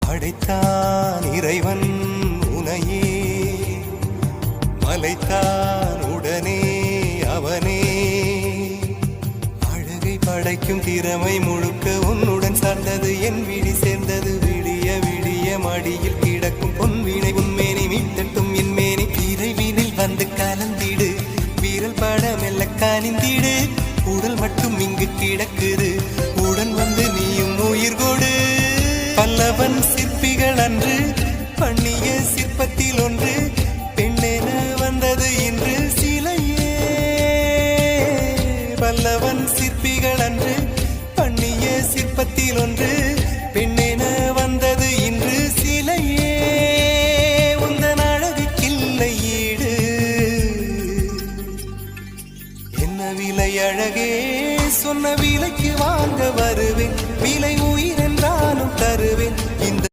படைத்தான் இறைவன் உனையே, மலைத்தான் உடனே அவனே. அழகை படைக்கும் திறமை முழுக்க உன்னுடன் சார்ந்தது, என் விழி சேர்ந்தது. விடிய விடிய மடியில் கிடக்கும் பொன்வினை உன்மேனி மீட்டட்டும் என் மேனி. இறைவினில் வந்து கலந்திடு, வீரல் பட மெல்ல காணிந்திடு. உடல் மட்டும் இங்கு கிடக்குது, உடன் வந்து நீயும் உயிர் கொடு. பல்லவன் சிற்பிகள் அன்று பண்ணிய சிற்பத்தில் ஒன்று,